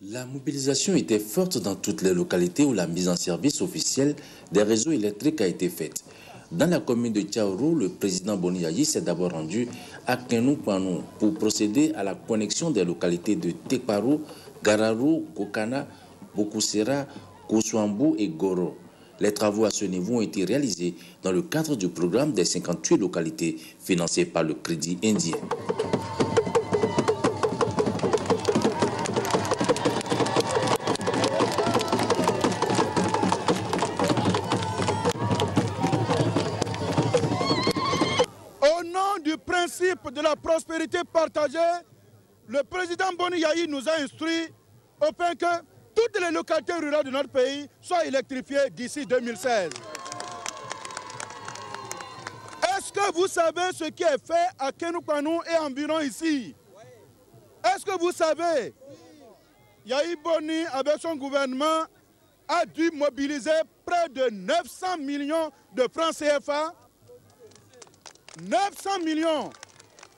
La mobilisation était forte dans toutes les localités où la mise en service officielle des réseaux électriques a été faite. Dans la commune de Tchaourou, le président Boni Yayi s'est d'abord rendu à Kenou-Panou pour procéder à la connexion des localités de Tekparou, Gararou, Kokana, Bokusera, Kousouambou et Goro. Les travaux à ce niveau ont été réalisés dans le cadre du programme des 58 localités financées par le Crédit indien. Principe de la prospérité partagée, le président Boni Yayi nous a instruit au point que toutes les localités rurales de notre pays soient électrifiées d'ici 2016. Est-ce que vous savez ce qui est fait à Kenou-Panou et environ ici? Est-ce que vous savez? Yayi Boni, avec son gouvernement, a dû mobiliser près de 900 millions de francs CFA. 900 millions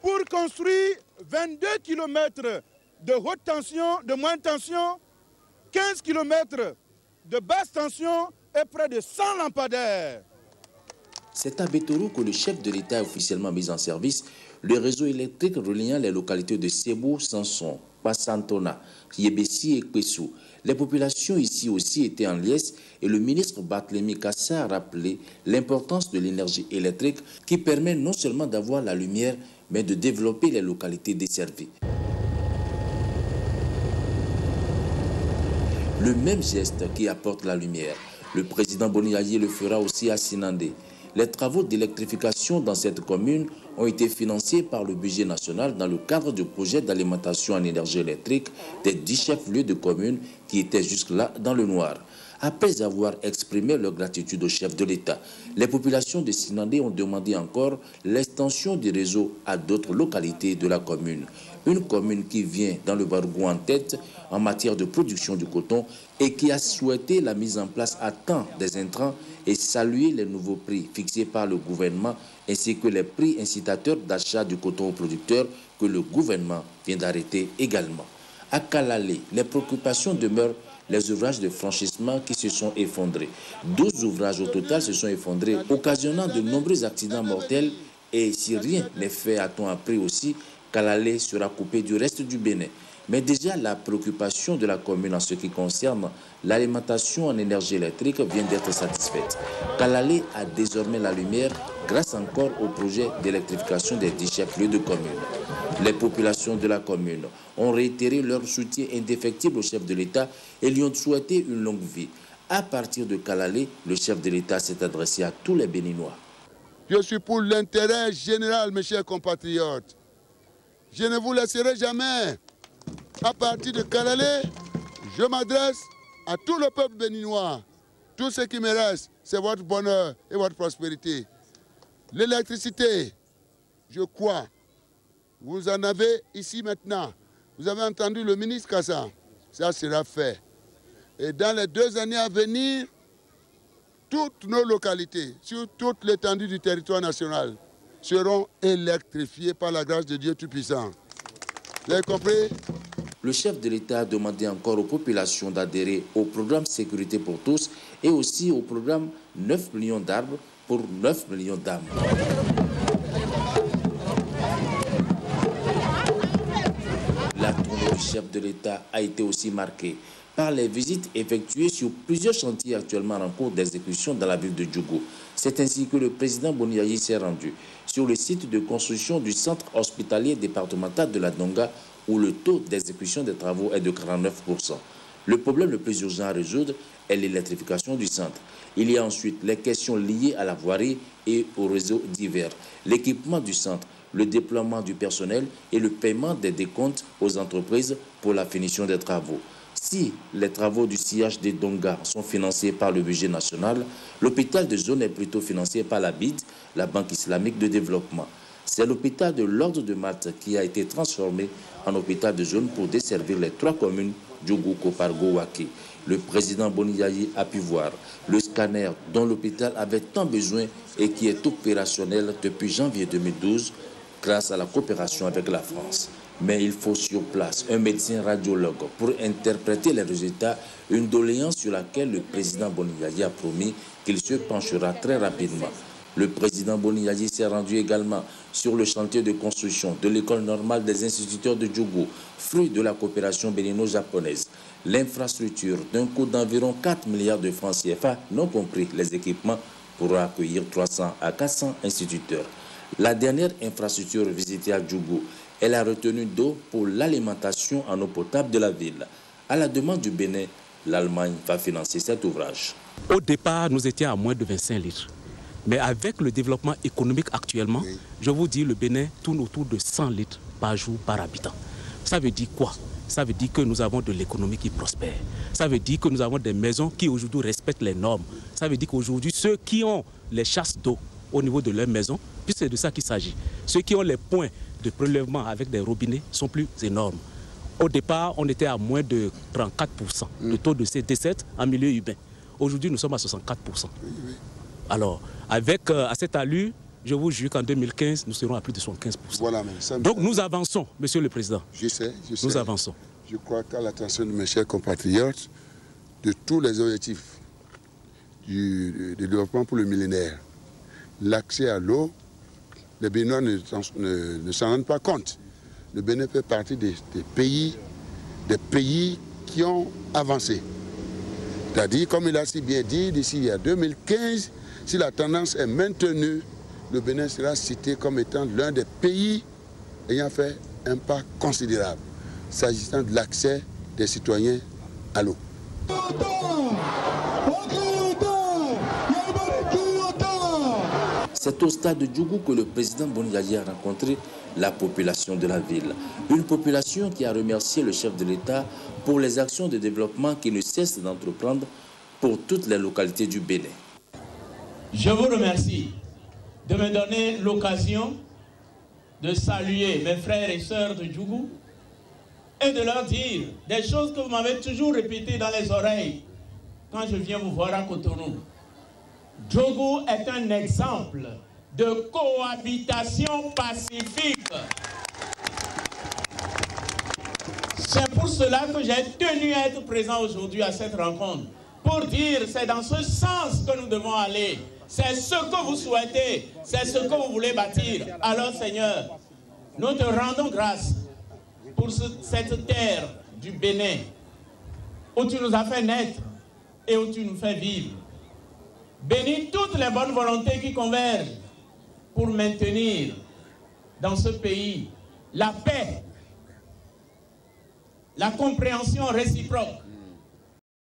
pour construire 22 km de haute tension, de moyenne tension, 15 km de basse tension et près de 100 lampadaires. C'est à Betoro que le chef de l'État a officiellement mis en service le réseau électrique reliant les localités de Sebo, Sanson, Passantona, Yébessi et Kwessou. Les populations ici aussi étaient en liesse et le ministre Barthélemy Kassa a rappelé l'importance de l'énergie électrique qui permet non seulement d'avoir la lumière, mais de développer les localités desservies. Le même geste qui apporte la lumière, le président Boni Yayi le fera aussi à Sinandé. Les travaux d'électrification dans cette commune ont été financés par le budget national dans le cadre du projet d'alimentation en énergie électrique des 10 chefs-lieux de communes qui étaient jusque-là dans le noir. Après avoir exprimé leur gratitude au chef de l'État, les populations de Sinandé ont demandé encore l'extension du réseau à d'autres localités de la commune. Une commune qui vient dans le Bargou en tête en matière de production du coton et qui a souhaité la mise en place à temps des intrants et saluer les nouveaux prix fixés par le gouvernement ainsi que les prix incitateurs d'achat du coton aux producteurs que le gouvernement vient d'arrêter également. À Kalalé, les préoccupations demeurent les ouvrages de franchissement qui se sont effondrés. 12 ouvrages au total se sont effondrés, occasionnant de nombreux accidents mortels et si rien n'est fait, a-t-on appris aussi, Kalalé sera coupé du reste du Bénin. Mais déjà, la préoccupation de la commune en ce qui concerne l'alimentation en énergie électrique vient d'être satisfaite. Kalalé a désormais la lumière grâce encore au projet d'électrification des 10 chefs-lieux de commune. Les populations de la commune ont réitéré leur soutien indéfectible au chef de l'État et lui ont souhaité une longue vie. À partir de Kalalé, le chef de l'État s'est adressé à tous les Béninois. Je suis pour l'intérêt général, mes chers compatriotes. Je ne vous laisserai jamais. À partir de Kalalé, je m'adresse à tout le peuple béninois. Tout ce qui me reste, c'est votre bonheur et votre prospérité. L'électricité, je crois, vous en avez ici maintenant. Vous avez entendu le ministre Kassa. Ça sera fait. Et dans les 2 années à venir, toutes nos localités, sur toute l'étendue du territoire national, seront électrifiées par la grâce de Dieu Tout-Puissant. Vous avez compris? Le chef de l'État a demandé encore aux populations d'adhérer au programme Sécurité pour tous et aussi au programme 9 millions d'arbres pour 9 millions d'âmes. La tournée du chef de l'État a été aussi marquée par les visites effectuées sur plusieurs chantiers actuellement en cours d'exécution dans la ville de Djougou. C'est ainsi que le président Boni Yayi s'est rendu sur le site de construction du centre hospitalier départemental de la Donga où le taux d'exécution des travaux est de 49%. Le problème le plus urgent à résoudre est l'électrification du centre. Il y a ensuite les questions liées à la voirie et au réseau divers, l'équipement du centre, le déploiement du personnel et le paiement des décomptes aux entreprises pour la finition des travaux. Si les travaux du sillage des Donga sont financés par le budget national, l'hôpital de zone est plutôt financé par la BID, la Banque islamique de développement. C'est l'hôpital de l'Ordre de Malte qui a été transformé en hôpital de zone pour desservir les 3 communes Djougou, Kopargo, Waki. Le président Boni Yayi a pu voir le scanner dont l'hôpital avait tant besoin et qui est opérationnel depuis janvier 2012 grâce à la coopération avec la France. Mais il faut sur place un médecin radiologue pour interpréter les résultats, une doléance sur laquelle le président Boni Yadi a promis qu'il se penchera très rapidement. Le président Boni Yadi s'est rendu également sur le chantier de construction de l'école normale des instituteurs de Djougou, fruit de la coopération bénino-japonaise. L'infrastructure d'un coût d'environ 4 milliards de francs CFA, non compris les équipements, pourra accueillir 300 à 400 instituteurs. La dernière infrastructure visitée à Djougou est la retenue d'eau pour l'alimentation en eau potable de la ville. À la demande du Bénin, l'Allemagne va financer cet ouvrage. Au départ, nous étions à moins de 25 litres. Mais avec le développement économique actuellement, je vous dis, le Bénin tourne autour de 100 litres par jour par habitant. Ça veut dire quoi? Ça veut dire que nous avons de l'économie qui prospère. Ça veut dire que nous avons des maisons qui aujourd'hui respectent les normes. Ça veut dire qu'aujourd'hui, ceux qui ont les chasses d'eau au niveau de leur maison, puisque c'est de ça qu'il s'agit, ceux qui ont les points de prélèvement avec des robinets sont plus énormes. Au départ, on était à moins de 34% de taux de C17 en milieu urbain. Aujourd'hui, nous sommes à 64%. Alors, avec à cette allure, je vous jure qu'en 2015, nous serons à plus de 75%. Voilà, donc nous avançons, Monsieur le Président. Je sais. Nous avançons. Je crois qu'à l'attention de mes chers compatriotes, de tous les objectifs du développement pour le millénaire, l'accès à l'eau, les Béninois ne s'en rendent pas compte. Le Bénin fait partie des pays qui ont avancé. C'est-à-dire, comme il a si bien dit, d'ici à 2015, si la tendance est maintenue, le Bénin sera cité comme étant l'un des pays ayant fait un pas considérable s'agissant de l'accès des citoyens à l'eau. C'est au stade de Djougou que le président Boni Yadi a rencontré la population de la ville. Une population qui a remercié le chef de l'État pour les actions de développement qu'il ne cesse d'entreprendre pour toutes les localités du Bénin. Je vous remercie de me donner l'occasion de saluer mes frères et sœurs de Djougou et de leur dire des choses que vous m'avez toujours répétées dans les oreilles quand je viens vous voir à Cotonou. Djougou est un exemple de cohabitation pacifique. C'est pour cela que j'ai tenu à être présent aujourd'hui à cette rencontre, pour dire c'est dans ce sens que nous devons aller. C'est ce que vous souhaitez, c'est ce que vous voulez bâtir. Alors Seigneur, nous te rendons grâce pour cette terre du Bénin, où tu nous as fait naître et où tu nous fais vivre. Bénis toutes les bonnes volontés qui convergent pour maintenir dans ce pays la paix, la compréhension réciproque